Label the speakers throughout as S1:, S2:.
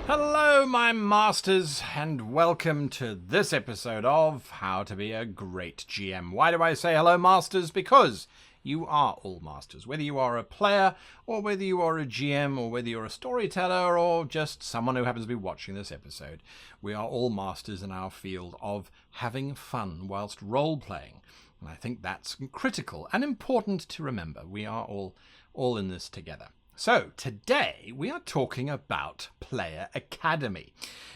S1: Hello, my masters, and welcome to this episode of How to Be a Great GM. Why do I say hello, masters? Because you are all masters. Whether you are a player, or whether you are a GM, or whether you're a storyteller, or just someone who happens to be watching this episode, we are all masters in our field of having fun whilst role-playing. And I think that's critical and important to remember. We are all in this together. So today we are talking about Player Academy.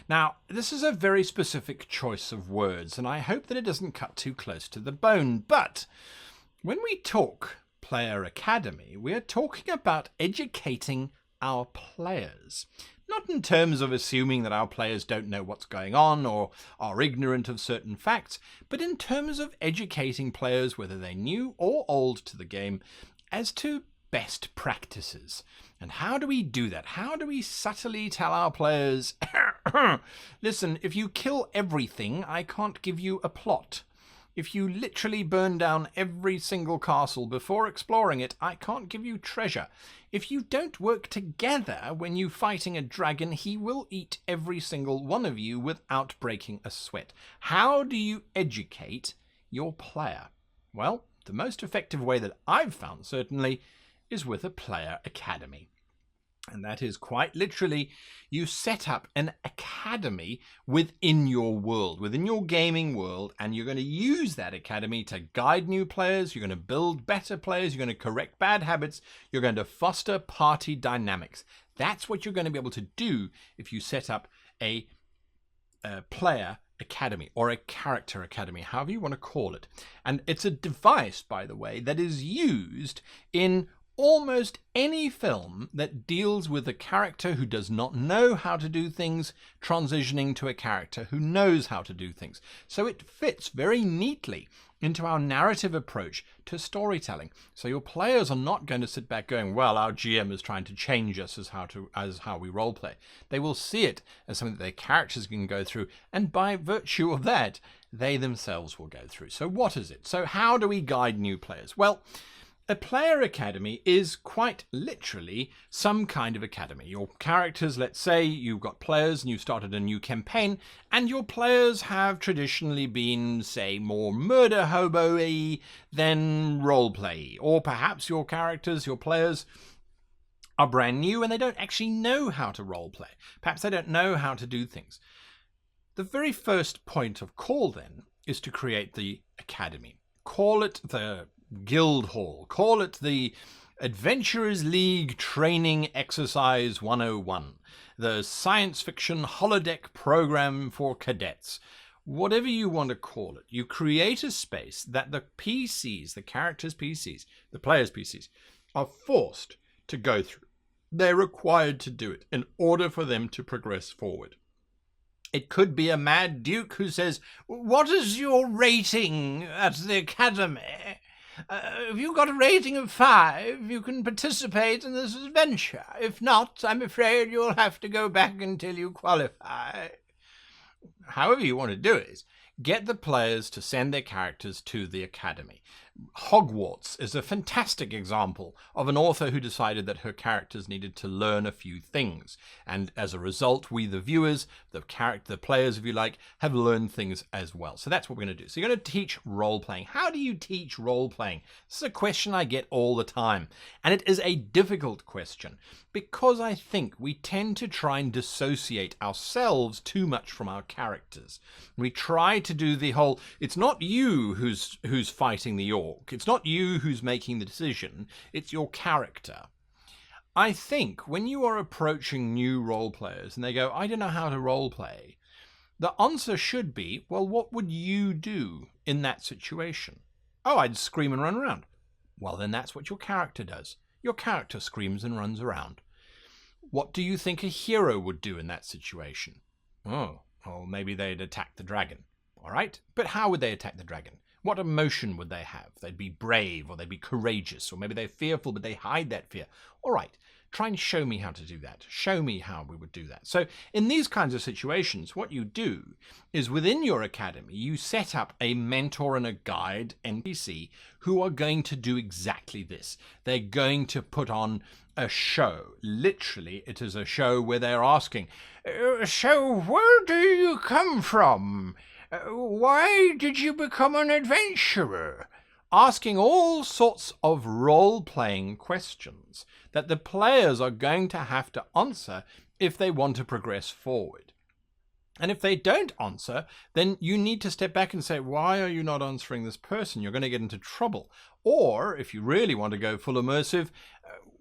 S1: Now, this is a very specific choice of words, and I hope that it doesn't cut too close to the bone. But when we talk Player Academy, we are talking about educating our players. Not in terms of assuming that our players don't know what's going on or are ignorant of certain facts, but in terms of educating players, whether they're new or old to the game, as to best practices. And how do we do that? How do we subtly tell our players, listen, if you kill everything, I can't give you a plot. If you literally burn down every single castle before exploring it, I can't give you treasure. If you don't work together when you're fighting a dragon, he will eat every single one of you without breaking a sweat. How do you educate your player? Well, the most effective way that I've found, certainly, is with a Player Academy. And that is quite literally, you set up an academy within your world, within your gaming world, and you're going to use that academy to guide new players, you're going to build better players, you're going to correct bad habits, you're going to foster party dynamics. That's what you're going to be able to do if you set up a Player Academy or a Character Academy, however you want to call it. And it's a device, by the way, that is used in almost any film that deals with a character who does not know how to do things transitioning to a character who knows how to do things. So it fits very neatly into our narrative approach to storytelling. So your players are not going to sit back going, well, our GM is trying to change us as how we roleplay. They will see it as something that their characters can go through, and by virtue of that, they themselves will go through. So what is it? So how do we guide new players? Well, a Player Academy is quite literally some kind of academy. Your characters, let's say you've got players and you started a new campaign, and your players have traditionally been, say, more murder hobo-y than roleplay. Or perhaps your characters, your players, are brand new and they don't actually know how to roleplay. Perhaps they don't know how to do things. The very first point of call, then, is to create the academy. Call it the Guild Hall. Call it the Adventurers League Training Exercise 101. The Science Fiction Holodeck Program for Cadets. Whatever you want to call it. You create a space that the PCs, the characters' PCs, the players' PCs, are forced to go through. They're required to do it in order for them to progress forward. It could be a Mad Duke who says, what is your rating at the academy? If you've got a rating of 5, you can participate in this adventure. If not, I'm afraid you'll have to go back until you qualify. However you want to do it, get the players to send their characters to the academy. Hogwarts is a fantastic example of an author who decided that her characters needed to learn a few things. And as a result, we, the viewers, the players, if you like, have learned things as well. So that's what we're going to do. So you're going to teach role-playing. How do you teach role-playing? This is a question I get all the time. And it is a difficult question because I think we tend to try and dissociate ourselves too much from our characters. We try to do the whole, it's not you who's fighting the orc. It's not you who's making the decision. It's your character. I think when you are approaching new role players and they go, I don't know how to role play, the answer should be, well, what would you do in that situation? Oh, I'd scream and run around. Well, then that's what your character does. Your character screams and runs around. What do you think a hero would do in that situation? Oh, well, maybe they'd attack the dragon. All right, but how would they attack the dragon? What emotion would they have? They'd be brave, or they'd be courageous, or maybe they're fearful, but they hide that fear. All right, Try and show me how to do that. Show me how we would do that. So in these kinds of situations, what you do is within your academy, you set up a mentor and a guide NPC who are going to do exactly this. They're going to put on a show. Literally, it is a show where they're asking, so where do you come from? Why did you become an adventurer? Asking all sorts of role-playing questions that the players are going to have to answer if they want to progress forward. And if they don't answer, then you need to step back and say, why are you not answering this person? You're going to get into trouble. Or, if you really want to go full immersive,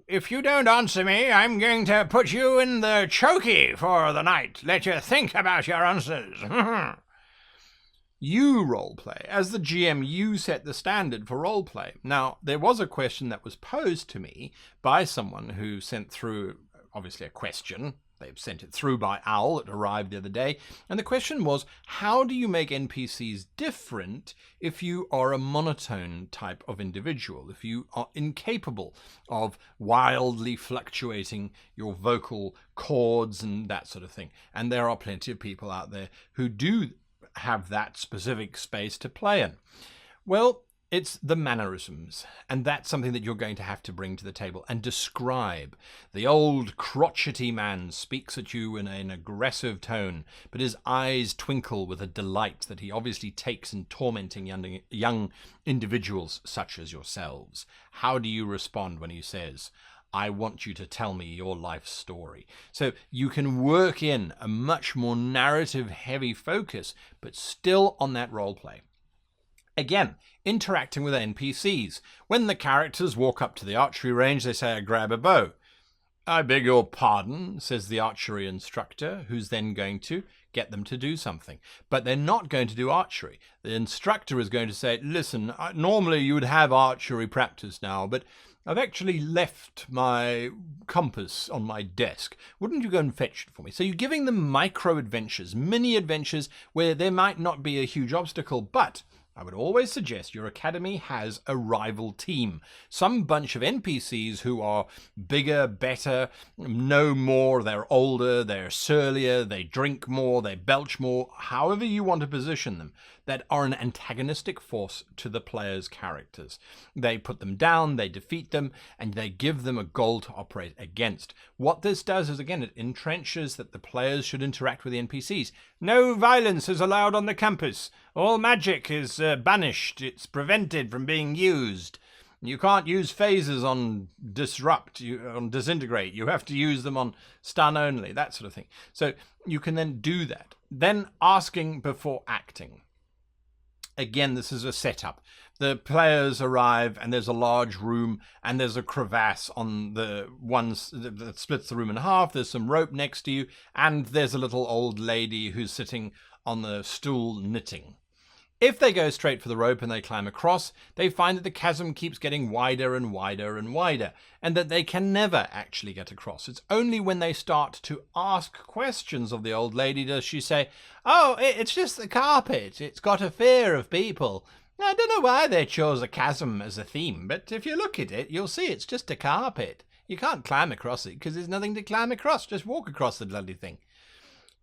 S1: if you don't answer me, I'm going to put you in the chokey for the night. Let you think about your answers. You roleplay. As the GM, you set the standard for roleplay. Now, there was a question that was posed to me by someone who sent through, obviously, a question. They've sent it through by Owl. It arrived the other day. And the question was, how do you make NPCs different if you are a monotone type of individual, if you are incapable of wildly fluctuating your vocal chords and that sort of thing? And there are plenty of people out there who do have that specific space to play in. Well, it's the mannerisms, and that's something that you're going to have to bring to the table and describe. The old crotchety man speaks at you in an aggressive tone, but his eyes twinkle with a delight that he obviously takes in tormenting young individuals such as yourselves. How do you respond when he says, I want you to tell me your life story? So you can work in a much more narrative-heavy focus, but still on that role play. Again, interacting with NPCs. When the characters walk up to the archery range, they say, I grab a bow. I beg your pardon, says the archery instructor, who's then going to get them to do something. But they're not going to do archery. The instructor is going to say, listen, normally you would have archery practice now, but I've actually left my compass on my desk. Wouldn't you go and fetch it for me? So you're giving them micro adventures, mini adventures where there might not be a huge obstacle, but I would always suggest your academy has a rival team. Some bunch of NPCs who are bigger, better, know more, they're older, they're surlier, they drink more, they belch more, however you want to position them, that are an antagonistic force to the players' characters. They put them down, they defeat them, and they give them a goal to operate against. What this does is, again, it entrenches that the players should interact with the NPCs. No violence is allowed on the campus. All magic is banished. It's prevented from being used. You can't use phases on disrupt, on disintegrate. You have to use them on stun only, that sort of thing. So you can then do that. Then asking before acting. Again, this is a setup. The players arrive and there's a large room and there's a crevasse on the ones that splits the room in half. There's some rope next to you and there's a little old lady who's sitting on the stool knitting. If they go straight for the rope and they climb across, they find that the chasm keeps getting wider and wider and wider, and that they can never actually get across. It's only when they start to ask questions of the old lady does she say, oh, it's just the carpet. It's got a fear of people. I don't know why they chose a chasm as a theme, but if you look at it, you'll see it's just a carpet. You can't climb across it because there's nothing to climb across. Just walk across the bloody thing.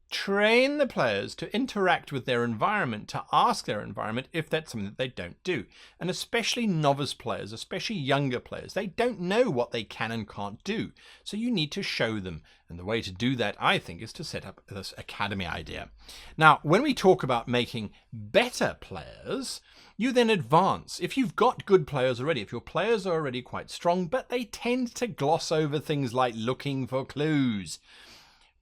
S1: Train the players to interact with their environment, to ask their environment if that's something that they don't do. And especially novice players, especially younger players, they don't know what they can and can't do. So you need to show them. And the way to do that, I think, is to set up this academy idea. Now, when we talk about making better players, you then advance. If you've got good players already, if your players are already quite strong, but they tend to gloss over things like looking for clues,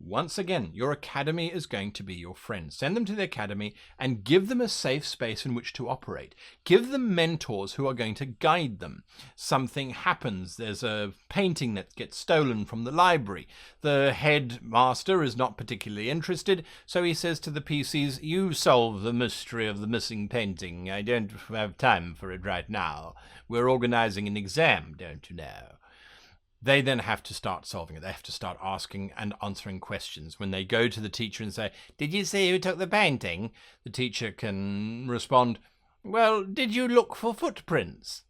S1: once again, your academy is going to be your friend. Send them to the academy and give them a safe space in which to operate. Give them mentors who are going to guide them. Something happens. There's a painting that gets stolen from the library. The headmaster is not particularly interested, so he says to the PCs, you solve the mystery of the missing painting. I don't have time for it right now. We're organizing an exam, don't you know? They then have to start solving it. They have to start asking and answering questions. When they go to the teacher and say, did you see who took the painting? The teacher can respond, well, did you look for footprints?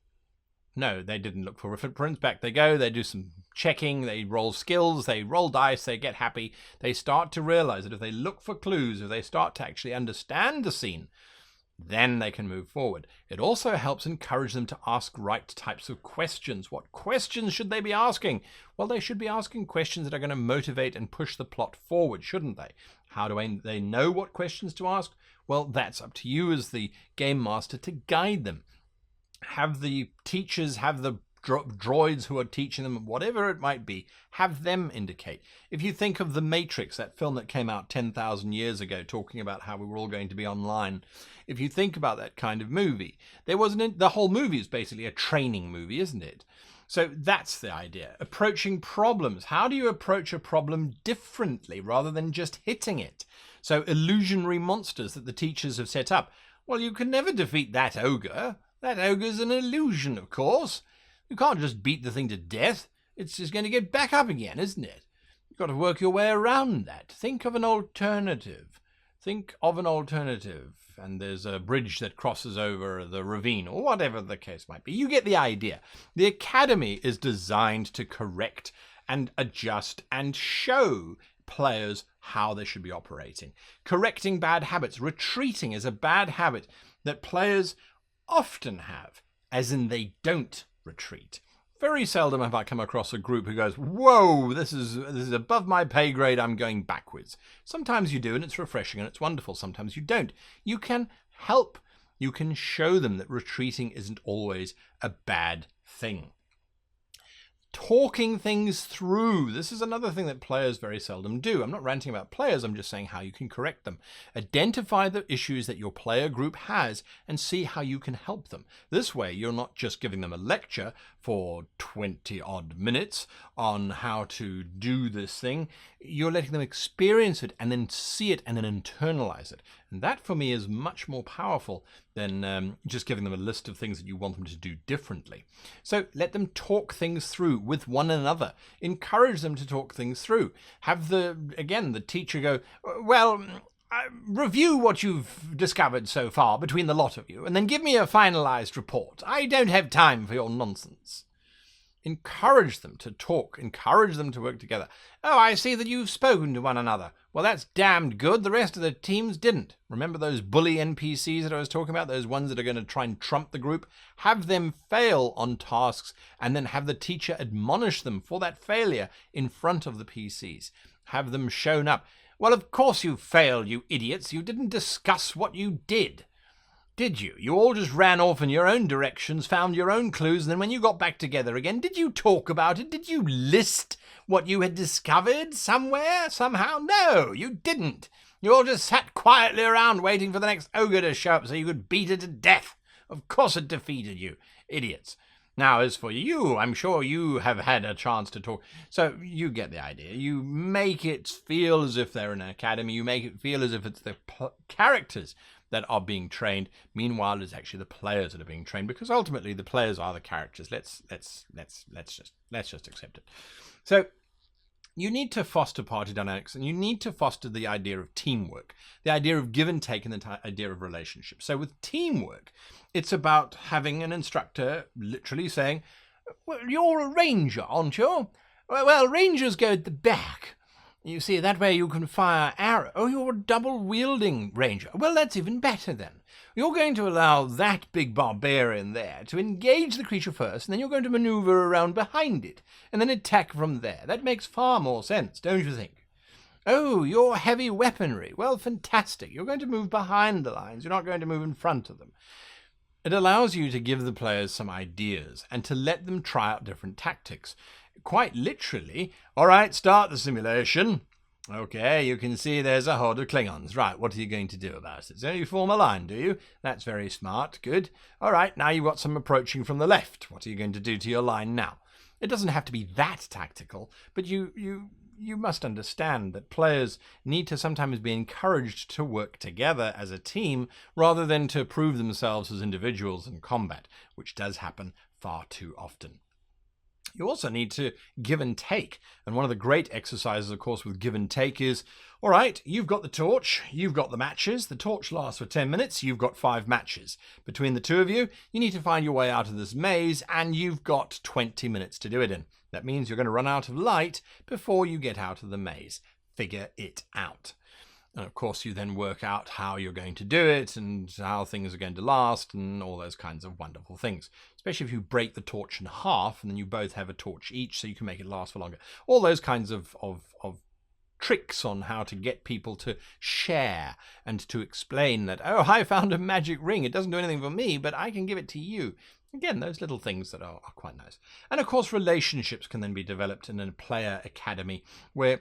S1: No, they didn't look for footprints. Back they go. They do some checking. They roll skills. They roll dice. They get happy. They start to realize that if they look for clues, if they start to actually understand the scene, then they can move forward. It also helps encourage them to ask right types of questions. What questions should they be asking? Well, they should be asking questions that are going to motivate and push the plot forward, shouldn't they? How do they know what questions to ask? Well, that's up to you as the game master to guide them. Have the teachers, have the droids who are teaching them, whatever it might be, have them indicate. If you think of The Matrix, that film that came out 10,000 years ago, talking about how we were all going to be online, if you think about that kind of movie, the whole movie is basically a training movie, isn't it? So that's the idea. Approaching problems. How do you approach a problem differently rather than just hitting it? So illusionary monsters that the teachers have set up. Well, you can never defeat that ogre. That ogre's an illusion, of course. You can't just beat the thing to death. It's just going to get back up again, isn't it? You've got to work your way around that. Think of an alternative. And there's a bridge that crosses over the ravine, or whatever the case might be. You get the idea. The academy is designed to correct and adjust and show players how they should be operating. Correcting bad habits. Retreating is a bad habit that players often have, as in they don't retreat. Very seldom have I come across a group who goes, whoa, this is above my pay grade, I'm going backwards. Sometimes you do, and it's refreshing and it's wonderful. Sometimes you don't. You can help. You can show them that retreating isn't always a bad thing. Talking things through. This is another thing that players very seldom do. I'm not ranting about players, I'm just saying how you can correct them. Identify the issues that your player group has and see how you can help them. This way, you're not just giving them a lecture for 20 odd minutes on how to do this thing. You're letting them experience it and then see it and then internalize it. And that for me is much more powerful than just giving them a list of things that you want them to do differently. So let them talk things through with one another. Encourage them to talk things through. Have the teacher go, well, review what you've discovered so far between the lot of you, and then give me a finalized report. I don't have time for your nonsense. Encourage them to talk. Encourage them to work together. Oh, I see that you've spoken to one another. Well, that's damned good. The rest of the teams didn't. Remember those bully NPCs that I was talking about? Those ones that are going to try and trump the group? Have them fail on tasks and then have the teacher admonish them for that failure in front of the PCs. Have them shown up. Well, of course you failed, you idiots. You didn't discuss what you did. Did you? You all just ran off in your own directions, found your own clues, and then when you got back together again, did you talk about it? Did you list what you had discovered somewhere, somehow? No, you didn't. You all just sat quietly around waiting for the next ogre to show up so you could beat it to death. Of course it defeated you, idiots. Now, as for you, I'm sure you have had a chance to talk. So you get the idea. You make it feel as if they're in an academy. You make it feel as if it's the characters that are being trained. Meanwhile, it's actually the players that are being trained, because ultimately the players are the characters. Let's just accept it. So you need to foster party dynamics, and you need to foster the idea of teamwork, the idea of give and take, and the idea of relationship. So with teamwork, it's about having an instructor literally saying, well, you're a ranger, aren't you? Well, rangers go at the back. You see, that way you can fire arrows. Oh, you're a double-wielding ranger. Well, that's even better then. You're going to allow that big barbarian there to engage the creature first, and then you're going to maneuver around behind it, and then attack from there. That makes far more sense, don't you think? Oh, you're heavy weaponry. Well, fantastic. You're going to move behind the lines. You're not going to move in front of them. It allows you to give the players some ideas and to let them try out different tactics. Quite literally, all right, start the simulation. Okay, you can see there's a horde of Klingons. Right, what are you going to do about it? So you form a line, do you? That's very smart. Good. All right, now you've got some approaching from the left. What are you going to do to your line now? It doesn't have to be that tactical, but you must understand that players need to sometimes be encouraged to work together as a team rather than to prove themselves as individuals in combat, which does happen far too often. You also need to give and take. And one of the great exercises, of course, with give and take is, all right, you've got the torch, you've got the matches. The torch lasts for 10 minutes. You've got 5 matches. Between the two of you, you need to find your way out of this maze, and you've got 20 minutes to do it in. That means you're going to run out of light before you get out of the maze. Figure it out. And of course, you then work out how you're going to do it and how things are going to last and all those kinds of wonderful things. Especially if you break the torch in half and then you both have a torch each so you can make it last for longer. All those kinds of tricks on how to get people to share and to explain that, oh, I found a magic ring. It doesn't do anything for me, but I can give it to you. Again, those little things that are quite nice. And of course, relationships can then be developed in a player academy where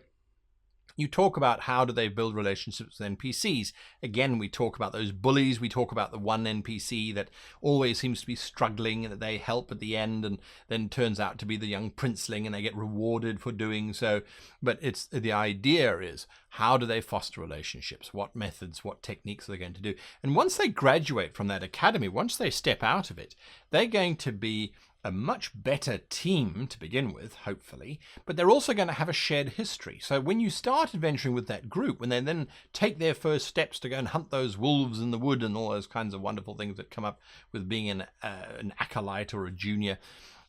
S1: you talk about how do they build relationships with NPCs. Again, we talk about those bullies. We talk about the one NPC that always seems to be struggling and that they help at the end and then turns out to be the young princeling and they get rewarded for doing so. But it's the idea is, how do they foster relationships? What methods, what techniques are they going to do? And once they graduate from that academy, once they step out of it, they're going to be a much better team to begin with, hopefully, but they're also going to have a shared history. So when you start adventuring with that group, when they then take their first steps to go and hunt those wolves in the wood and all those kinds of wonderful things that come up with being an acolyte or a junior,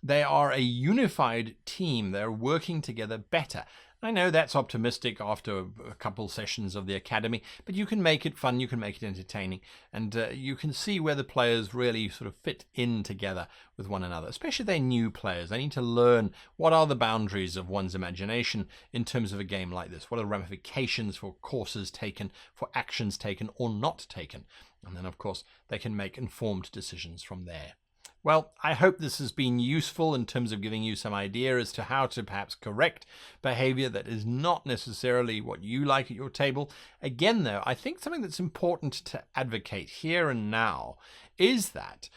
S1: they are a unified team. They're working together better. I know that's optimistic after a couple sessions of the academy, but you can make it fun, you can make it entertaining, and you can see where the players really sort of fit in together with one another, especially they're new players. They need to learn what are the boundaries of one's imagination in terms of a game like this. What are the ramifications for courses taken, for actions taken or not taken? And then, of course, they can make informed decisions from there. Well, I hope this has been useful in terms of giving you some idea as to how to perhaps correct behavior that is not necessarily what you like at your table. Again, though, I think something that's important to advocate here and now is that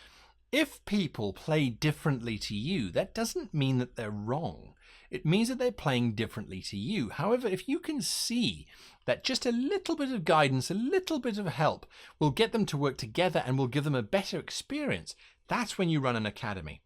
S1: if people play differently to you, that doesn't mean that they're wrong. It means that they're playing differently to you. However, if you can see that just a little bit of guidance, a little bit of help will get them to work together and will give them a better experience, that's when you run an academy.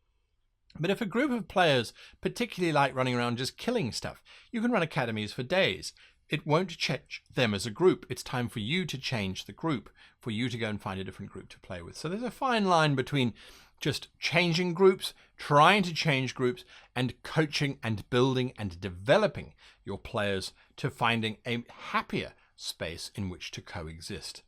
S1: But if a group of players particularly like running around just killing stuff, you can run academies for days. It won't change them as a group. It's time for you to change the group, for you to go and find a different group to play with. So there's a fine line between just changing groups, trying to change groups, and coaching and building and developing your players to finding a happier space in which to coexist.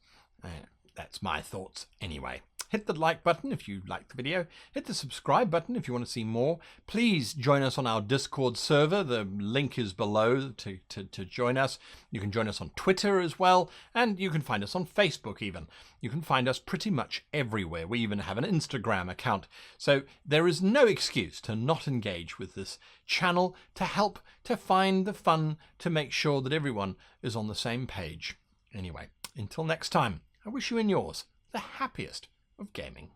S1: That's my thoughts anyway. Hit the like button if you liked the video. Hit the subscribe button if you want to see more. Please join us on our Discord server. The link is below to join us. You can join us on Twitter as well, and you can find us on Facebook even. You can find us pretty much everywhere. We even have an Instagram account. So there is no excuse to not engage with this channel, to help to find the fun, to make sure that everyone is on the same page. Anyway, until next time, I wish you and yours the happiest of gaming.